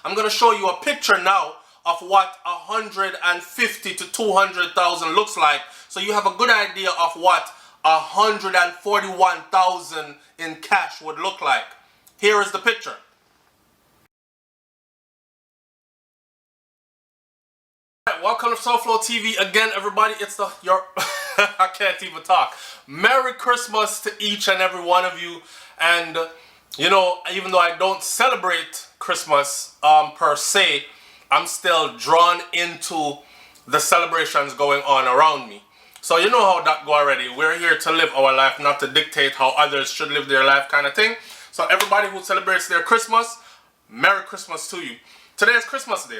I'm going to show you a picture now of what 150 to 200,000 looks like, so you have a good idea of what 141,000 in cash would look like. Here is the picture. Welcome to SouFLoTV again, everybody. It's your I can't even talk. Merry Christmas to each and every one of you. And you know, even though I don't celebrate Christmas per se, I'm still drawn into the celebrations going on around me. So you know how that go already. We're here to live our life, not to dictate how others should live their life, kind of thing. So everybody who celebrates their Christmas, Merry Christmas to you. Today is Christmas Day.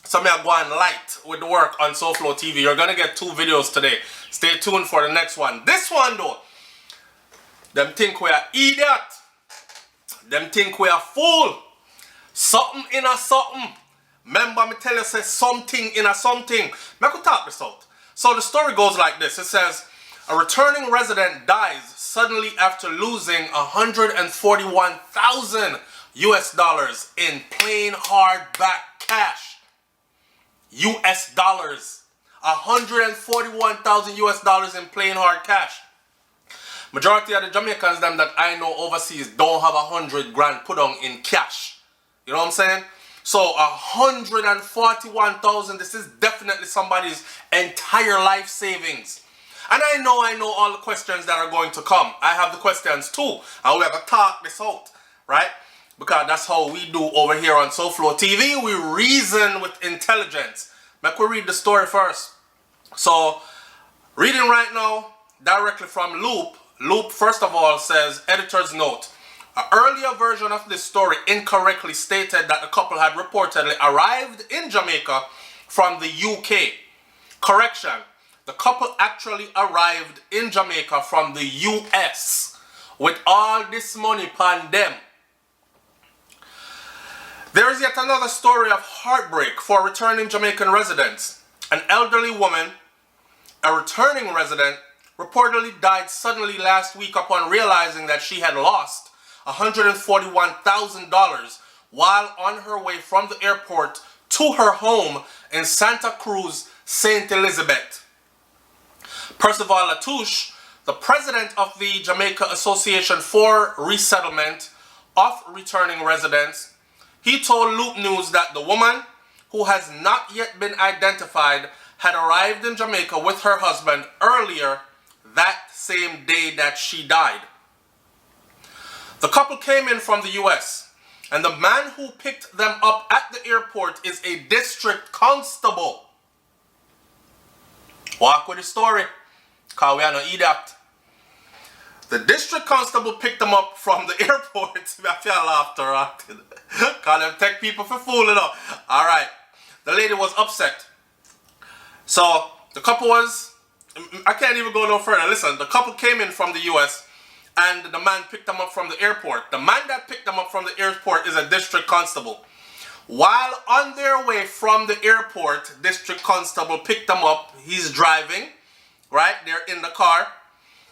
So me are going light with the work on SouFLoTV. You're gonna get 2 videos today. Stay tuned for the next one. This one though, them think we are idiot. Them think we are fool. Something in a something. Remember me tell you, say something in a something. I could talk this out. So the story goes like this. It says, a returning resident dies suddenly after losing 141,000 US dollars in plain hardback cash. US dollars. 141,000 US dollars in plain hard cash. Majority of the Jamaicans them that I know overseas don't have 100 grand put on in cash. You know what I'm saying? So 141,000, this is definitely somebody's entire life savings. And I know all the questions that are going to come. I have the questions too. And we have to talk this out, right? Because that's how we do over here on SouFLoTV. We reason with intelligence. Make we read the story first. So, reading right now, directly from Loop. Loop, first of all, says, editor's note. An earlier version of this story incorrectly stated that the couple had reportedly arrived in Jamaica from the UK. Correction. The couple actually arrived in Jamaica from the US with all this money upon them. There is yet another story of heartbreak for returning Jamaican residents. An elderly woman, a returning resident, reportedly died suddenly last week upon realizing that she had lost $141,000 while on her way from the airport to her home in Santa Cruz, St. Elizabeth. Percival Latouche, the president of the Jamaica Association for Resettlement of Returning Residents, he told Loop News that the woman, who has not yet been identified, had arrived in Jamaica with her husband earlier that same day that she died. The couple came in from the US, and the man who picked them up at the airport is a district constable. Walk with the story, because we are no idiot. The district constable picked them up from the airport. I feel laughter acting. Call them take people for fooling up. Alright. The lady was upset. So the couple was, I can't even go no further. Listen, the couple came in from the US and the man picked them up from the airport. The man that picked them up from the airport is a district constable. While on their way from the airport, district constable picked them up. He's driving, right? They're in the car.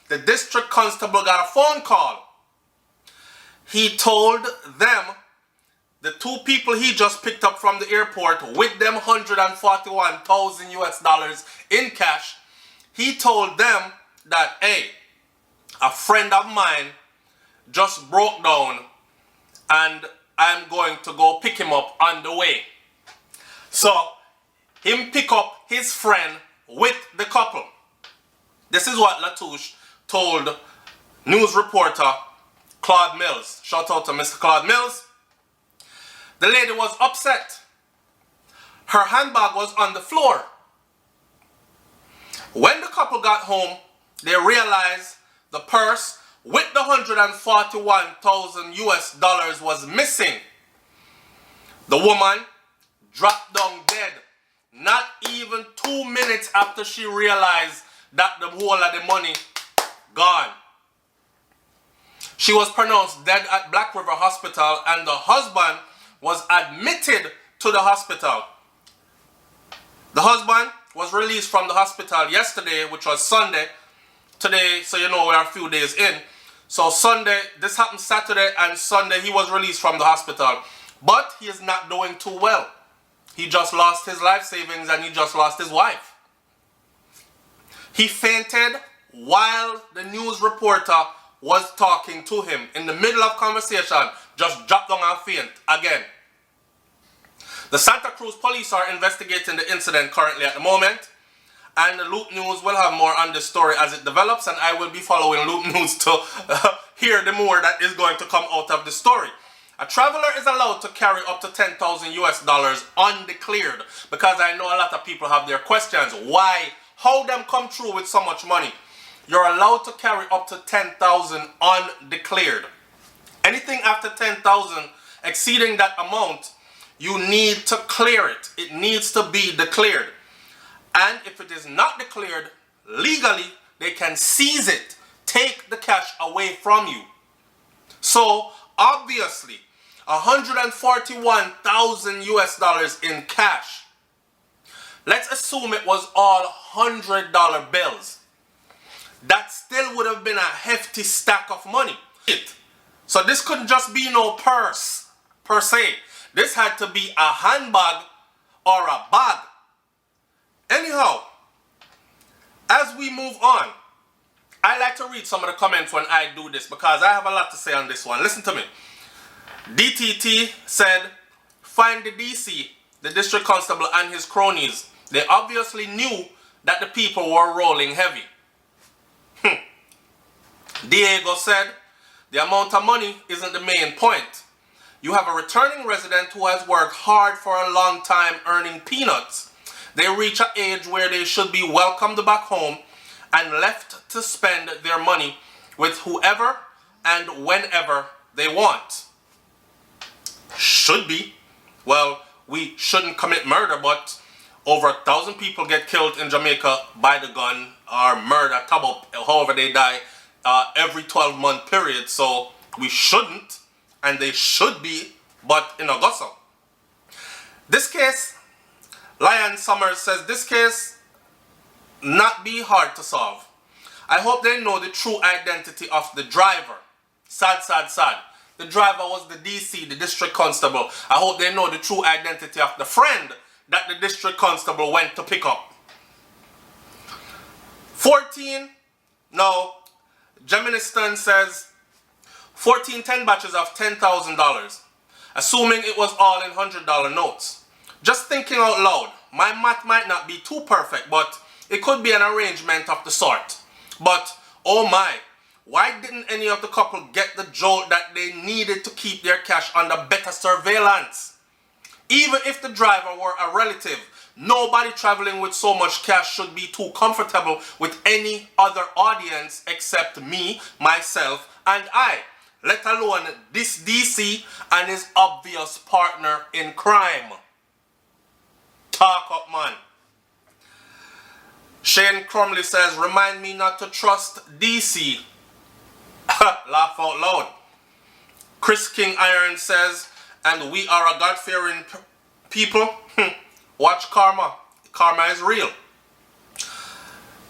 The district constable got a phone call. He told them, the 2 people he just picked up from the airport with them 141,000 US dollars in cash, he told them that, hey, a friend of mine just broke down and I'm going to go pick him up on the way. So, him pick up his friend with the couple. This is what Latouche told news reporter Claude Mills. Shout out to Mr. Claude Mills. The lady was upset. Her handbag was on the floor. When the couple got home, they realized the purse with the 141,000 US dollars was missing. The woman dropped down dead, not even 2 minutes after she realized that the whole of the money gone. She was pronounced dead at Black River Hospital and the husband was admitted to the hospital. The husband was released from the hospital yesterday, which was Sunday. Today, so you know, we're a few days in. So Sunday, this happened Saturday and Sunday he was released from the hospital. But he is not doing too well. He just lost his life savings and he just lost his wife. He fainted while the news reporter was talking to him. In the middle of conversation, just dropped down and faint again. The Santa Cruz police are investigating the incident currently at the moment, and the Loop News will have more on this story as it develops, and I will be following Loop News to hear the more that is going to come out of the story. A traveler is allowed to carry up to $10,000 undeclared, because I know a lot of people have their questions. Why? How them come through with so much money? You're allowed to carry up to $10,000 undeclared. Anything after $10,000 exceeding that amount, you need to clear it. It needs to be declared. And if it is not declared legally, they can seize it, take the cash away from you. So obviously, $141,000 in cash. Let's assume it was all $100 bills. That still would have been a hefty stack of money. So this couldn't just be no purse per se. This had to be a handbag or a bag. Anyhow, as we move on, I like to read some of the comments when I do this because I have a lot to say on this one. Listen to me. DTT said, find the DC, the district constable and his cronies. They obviously knew that the people were rolling heavy. Diego said, the amount of money isn't the main point. You have a returning resident who has worked hard for a long time earning peanuts. They reach an age where they should be welcomed back home and left to spend their money with whoever and whenever they want. Should be. Well, we shouldn't commit murder, but over 1,000 people get killed in Jamaica by the gun or murder, tabop, however they die, every 12-month period. So we shouldn't, and they should be, but in Augusta. This case, Lion Summers says, this case not be hard to solve. I hope they know the true identity of the driver. Sad, sad, sad. The driver was the DC, the district constable. I hope they know the true identity of the friend that the district constable went to pick up. 14, no, Jeministon says, 14 10 batches of $10,000, assuming it was all in $100 notes. Just thinking out loud, my math might not be too perfect, but it could be an arrangement of the sort. But, oh my, why didn't any of the couple get the jolt that they needed to keep their cash under better surveillance? Even if the driver were a relative, nobody traveling with so much cash should be too comfortable with any other audience except me, myself, and I, let alone this DC and his obvious partner in crime. Talk up, man. Shane Crumley says, remind me not to trust DC. Laugh out loud. Chris King Iron says, and we are a God-fearing people. Watch karma. Karma is real.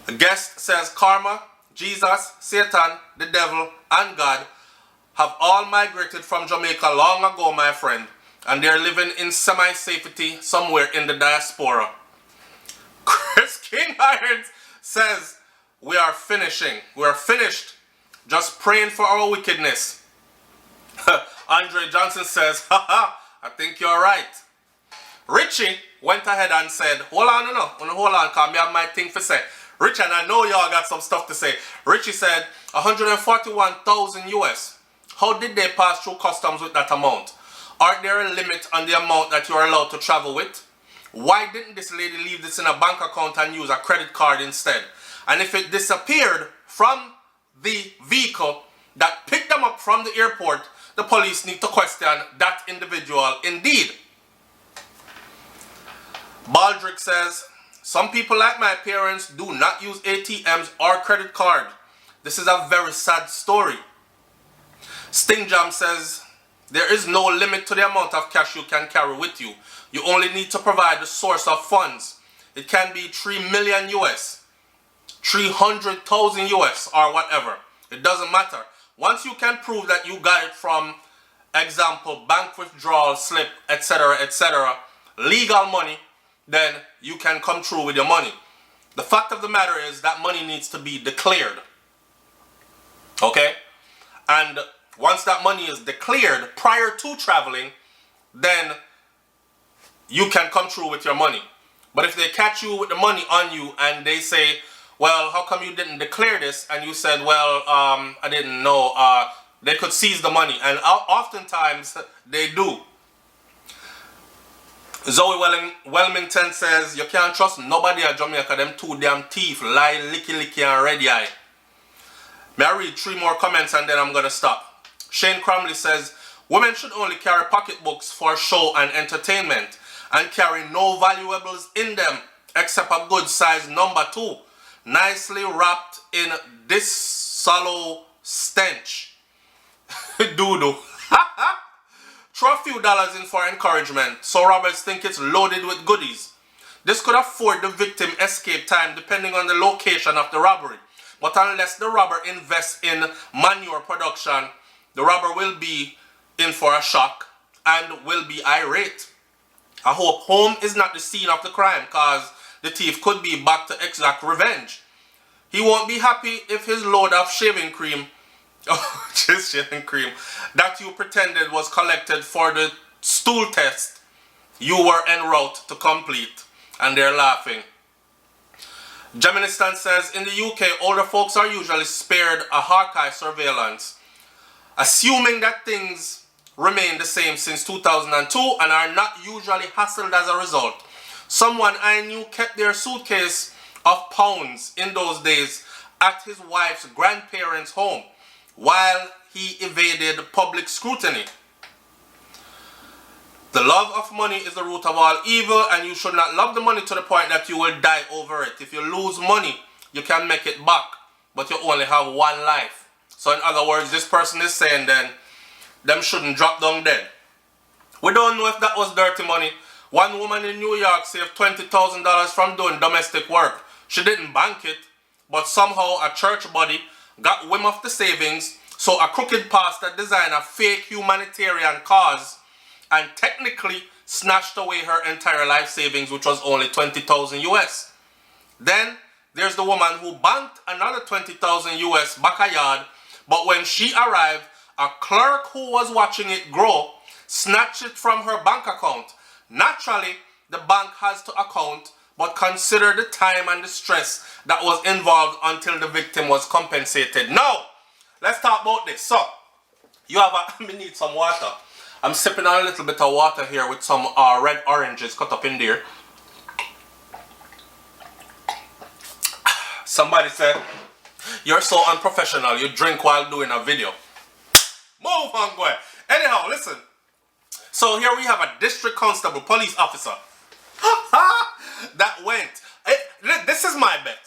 A guest says, karma, Jesus, Satan, the devil, and God have all migrated from Jamaica long ago, my friend, and they're living in semi-safety somewhere in the diaspora. Chris King Irons says, we are finishing. We are finished. Just praying for our wickedness. Andre Johnson says, haha, I think you're right. Richie went ahead and said, hold on, hold on, because I have my thing to say. Richie, and I know y'all got some stuff to say. Richie said, 141,000 US. How did they pass through customs with that amount? Are there a limit on the amount that you're allowed to travel with? Why didn't this lady leave this in a bank account and use a credit card instead? And if it disappeared from the vehicle that picked them up from the airport, the police need to question that individual indeed. Baldrick says, some people like my parents do not use ATMs or credit card. This is a very sad story. Stingjam says, there is no limit to the amount of cash you can carry with you. You only need to provide the source of funds. It can be 3 million US, 300,000 US, or whatever. It doesn't matter. Once you can prove that you got it from example, bank withdrawal slip, etc., etc., legal money, then you can come through with your money. The fact of the matter is that money needs to be declared. Okay? And once that money is declared prior to traveling, then you can come through with your money. But if they catch you with the money on you and they say, well, how come you didn't declare this? And you said, well, I didn't know. They could seize the money. And oftentimes they do. Zoe Wellington says, you can't trust nobody at Jamaica. Them too damn thief. Lie, licky, and ready eye. May I read 3 more comments and then I'm going to stop. Shane Cromley says, women should only carry pocketbooks for show and entertainment and carry no valuables in them except a good size number 2, nicely wrapped in this sallow stench. Doo-doo. Throw a few dollars in for encouragement so robbers think it's loaded with goodies. This could afford the victim escape time depending on the location of the robbery. But unless the robber invests in manure production, the robber will be in for a shock and will be irate. I hope home is not the scene of the crime, cause the thief could be back to exact revenge. He won't be happy if his load of shaving cream, just shaving cream, that you pretended was collected for the stool test you were en route to complete. And they're laughing. Jaministan says, in the UK, older folks are usually spared a Hawkeye surveillance, assuming that things remain the same since 2002 and are not usually hassled as a result. Someone I knew kept their suitcase of pounds in those days at his wife's grandparents' home while he evaded public scrutiny. The love of money is the root of all evil, and you should not love the money to the point that you will die over it. If you lose money, you can make it back, but you only have one life. So in other words, this person is saying then, them shouldn't drop down dead. We don't know if that was dirty money. One woman in New York saved $20,000 from doing domestic work. She didn't bank it, but somehow a church body got whim of the savings, so a crooked pastor designed a fake humanitarian cause and technically snatched away her entire life savings, which was only 20,000 US. Then there's the woman who banked another 20,000 US back a yard, but when she arrived, a clerk who was watching it grow snatched it from her bank account. Naturally, the bank has to account, but consider the time and the stress that was involved until the victim was compensated. Now, let's talk about this. So, you have I need some water. I'm sipping on a little bit of water here with some red oranges cut up in there. Somebody said, you're so unprofessional, you drink while doing a video. Move on, boy. Anyhow, listen. So here we have a district constable, police officer, that went. This is my bet.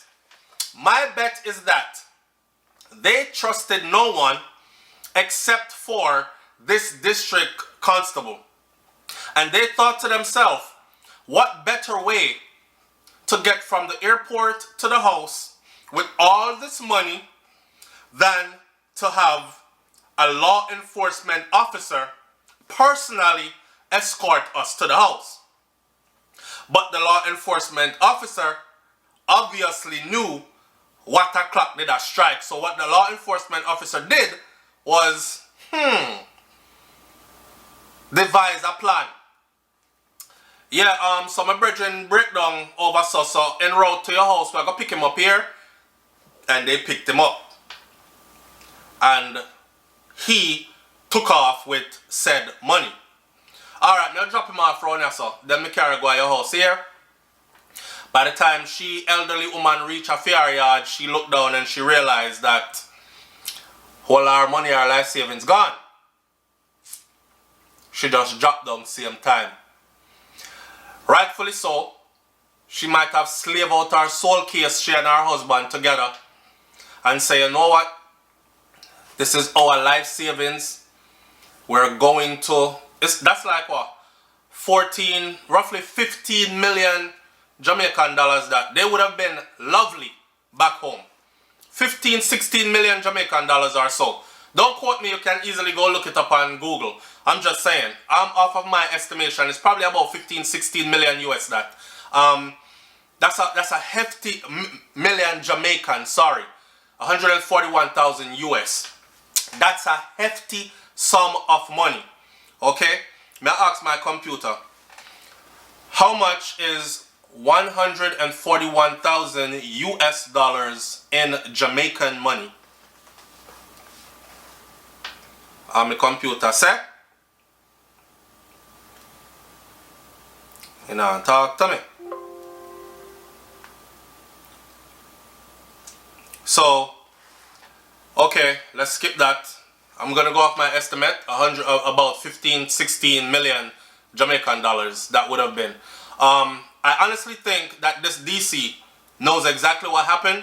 My bet is that they trusted no one except for this district constable. And they thought to themselves, what better way to get from the airport to the house with all this money than to have a law enforcement officer personally escort us to the house. But the law enforcement officer obviously knew what o'clock did a strike. So what the law enforcement officer did was, devise a plan. Yeah, so my brethren break down over so en route to your house, we're going to pick him up here. And they picked him up. And he took off with said money. Alright, now drop him off around here, so then me carry go to your house here. By the time she, elderly woman, reached a fair yard, she looked down and she realized that all our money, our life savings gone. She just dropped down same time. Rightfully so, she might have slaved out her soul case, she and her husband together, and say, you know what? This is our life savings. We're going to, that's like what? Roughly 15 million Jamaican dollars that they would have been lovely back home. 15, 16 million Jamaican dollars or so. Don't quote me, you can easily go look it up on Google. I'm just saying, off of my estimation, it's probably about 15, 16 million US that. That's a hefty million Jamaican, sorry. 141,000 US. That's a hefty sum of money. Okay? May I ask my computer, how much is 141,000 US dollars in Jamaican money? My computer say, you know, talk to me. So, okay, let's skip that. I'm gonna go off my estimate, about 15, 16 million Jamaican dollars that would have been. I honestly think that this DC knows exactly what happened,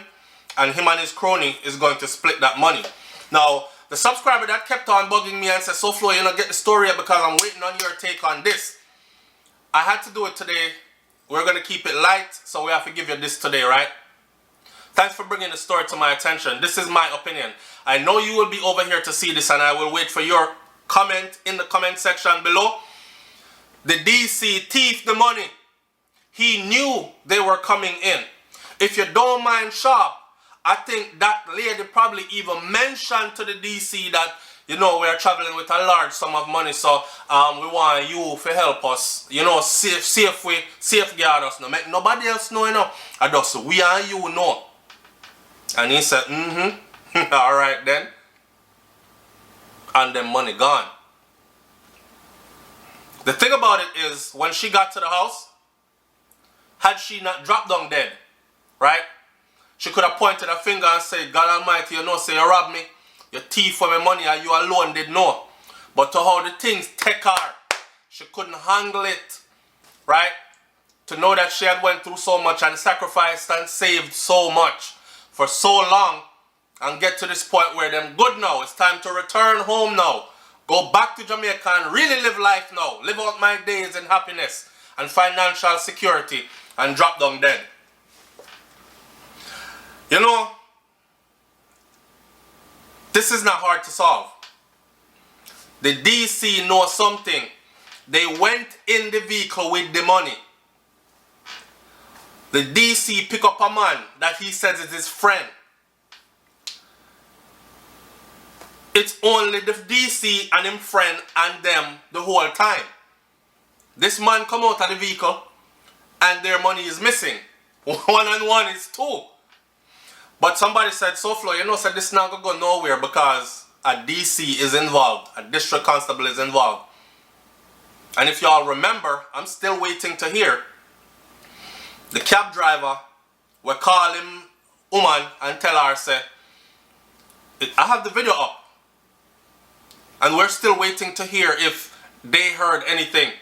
and him and his crony is going to split that money. Now, the subscriber that kept on bugging me and said, SouFlo, you know, get the story because I'm waiting on your take on this. I had to do it today. We're gonna keep it light, so we have to give you this today, right? Thanks for bringing the story to my attention. This is my opinion. I know you will be over here to see this, and I will wait for your comment in the comment section below. The DC thief the money. He knew they were coming in. If you don't mind sharp, I think that lady probably even mentioned to the DC that, you know, we're traveling with a large sum of money, so we want you to help us, you know, safeguard us. No, make nobody else know, you know. I just we and you know. And he said, alright then. And then money gone. The thing about it is, when she got to the house, had she not dropped down dead, right? She could have pointed her finger and said, God Almighty, you know, say you robbed me, you thief for my money, and you alone did know. But to how the things take her, she couldn't handle it, right? To know that she had went through so much and sacrificed and saved so much for so long, and get to this point where them good now. It's time to return home now. Go back to Jamaica and really live life now. Live out my days in happiness and financial security and drop down dead. You know, this is not hard to solve. The DC knows something. They went in the vehicle with the money. The DC pick up a man that he says is his friend. It's only the DC and him friend and them the whole time. This man come out of the vehicle and their money is missing. 1 and 1 is 2. But somebody said, SouFlo, you know, said this not gonna go nowhere because a DC is involved. A district constable is involved. And if y'all remember, I'm still waiting to hear. The cab driver will call him woman and tell her, say, I have the video up. And we're still waiting to hear if they heard anything.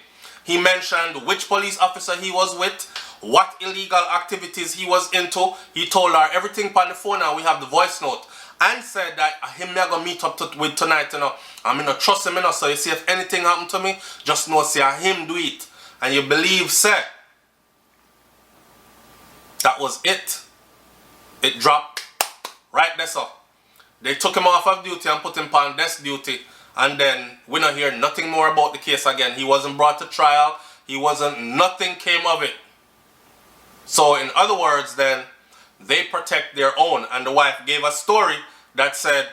He mentioned which police officer he was with, what illegal activities he was into. He told her everything on the phone, and we have the voice note. And said that him me gonna meet up with tonight, you know. I'm gonna trust him, you know, so you see if anything happen to me, just know see him do it. And you believe, say, that was it. It dropped right there, so. They took him off of duty and put him on desk duty. And then we don't hear nothing more about the case again. He wasn't brought to trial. Nothing came of it. So in other words then, they protect their own. And the wife gave a story that said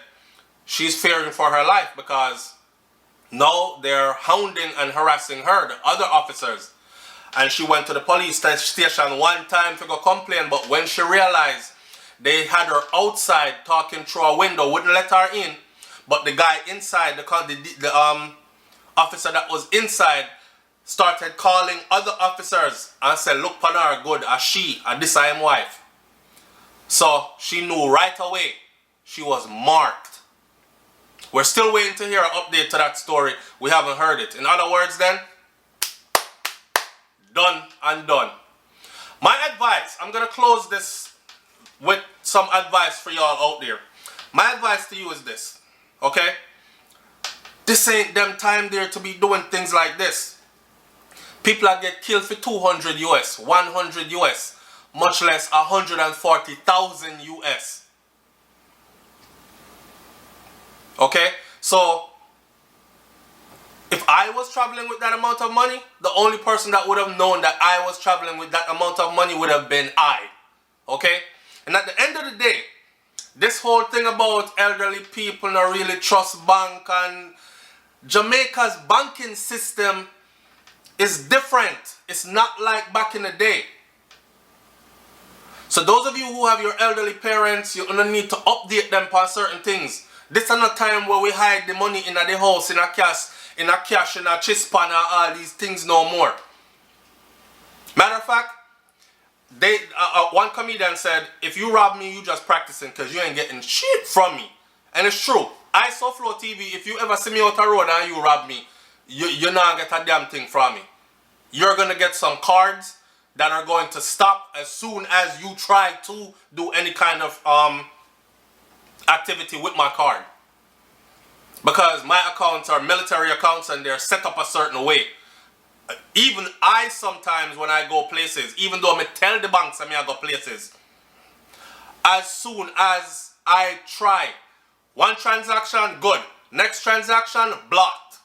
she's fearing for her life because now they're hounding and harassing her, the other officers. And she went to the police station one time to go complain, but when she realized they had her outside talking through a window, wouldn't let her in. But the guy inside, the officer that was inside, started calling other officers and said, look upon her good, as she, as this I am wife. So she knew right away she was marked. We're still waiting to hear an update to that story. We haven't heard it. In other words then, done and done. My advice, I'm going to close this with some advice for y'all out there. My advice to you is this. Okay? This ain't them time there to be doing things like this. People that get killed for 200 US, 100 US, much less 140,000 US. Okay? So, if I was traveling with that amount of money, the only person that would have known that I was traveling with that amount of money would have been I. Okay? And at the end of the day, this whole thing about elderly people not really trust bank, and Jamaica's banking system is different. It's not like back in the day. So those of you who have your elderly parents, you're gonna need to update them on certain things. This is not a time where we hide the money in the house, in a cash, in a chispan, and all these things no more. Matter of fact, one comedian said, if you rob me, you just practicing because you ain't getting shit from me. And it's true. I SouFLoTV, if you ever see me out the road and you rob me, you're not going to get a damn thing from me. You're going to get some cards that are going to stop as soon as you try to do any kind of activity with my card. Because my accounts are military accounts and they're set up a certain way. Even I sometimes, when I go places, even though I tell the banks I go places, as soon as I try one transaction, good. Next transaction, blocked.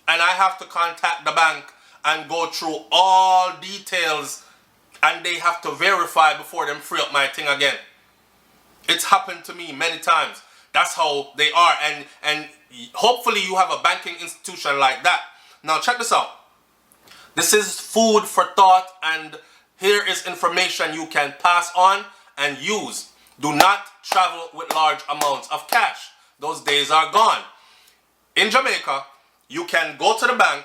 And I have to contact the bank and go through all details, and they have to verify before them free up my thing again. It's happened to me many times. That's how they are, and hopefully you have a banking institution like that. Now check this out. This is food for thought, and here is information you can pass on and use. Do not travel with large amounts of cash. Those days are gone. In Jamaica, you can go to the bank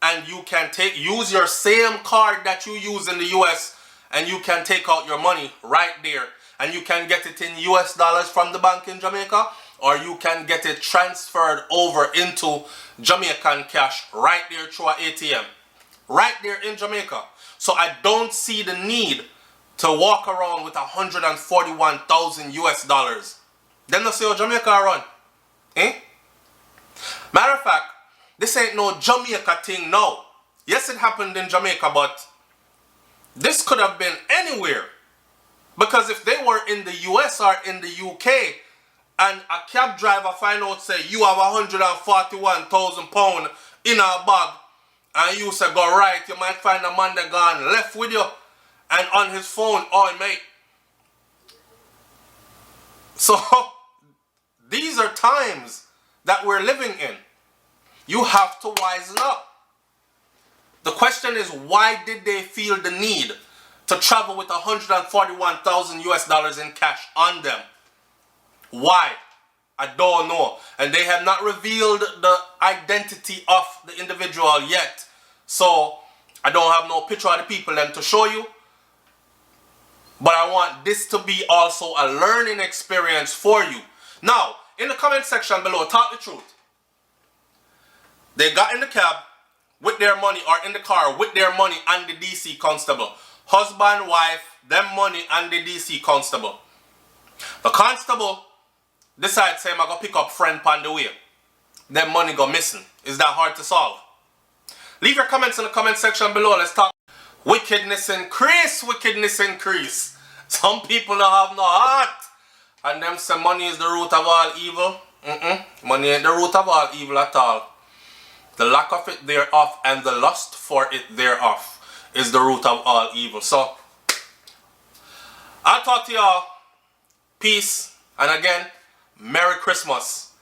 and you can use your same card that you use in the US, and you can take out your money right there. And you can get it in US dollars from the bank in Jamaica, or you can get it transferred over into Jamaican cash right there through an ATM. Right there in Jamaica. So I don't see the need to walk around with 141,000 US dollars. Then not see how Jamaica run. Eh? Matter of fact, this ain't no Jamaica thing now. Yes, it happened in Jamaica, but this could have been anywhere. Because if they were in the US or in the UK, and a cab driver find out, say, you have 141,000 pounds in a bag, and you say go right, you might find a man that gone left with you, and on his phone, oh mate. So, these are times that we're living in. You have to wisen up. The question is, why did they feel the need to travel with 141,000 US dollars in cash on them? Why? I don't know. And they have not revealed the identity of the individual yet. So, I don't have no picture of the people them to show you. But I want this to be also a learning experience for you. Now, in the comment section below, talk the truth. They got in the cab with their money, or in the car with their money and the DC constable. Husband, wife, them money and the DC constable. The constable decides, say, I'm going to pick up friend on the way. Them money go missing. Is that hard to solve? Leave your comments in the comment section below. Let's talk. Wickedness increase, wickedness increase. Some people don't have no heart. And them say money is the root of all evil. Money ain't the root of all evil at all. The lack of it thereof and the lust for it thereof is the root of all evil. So, I'll talk to y'all. Peace. And again, Merry Christmas.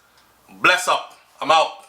Bless up. I'm out.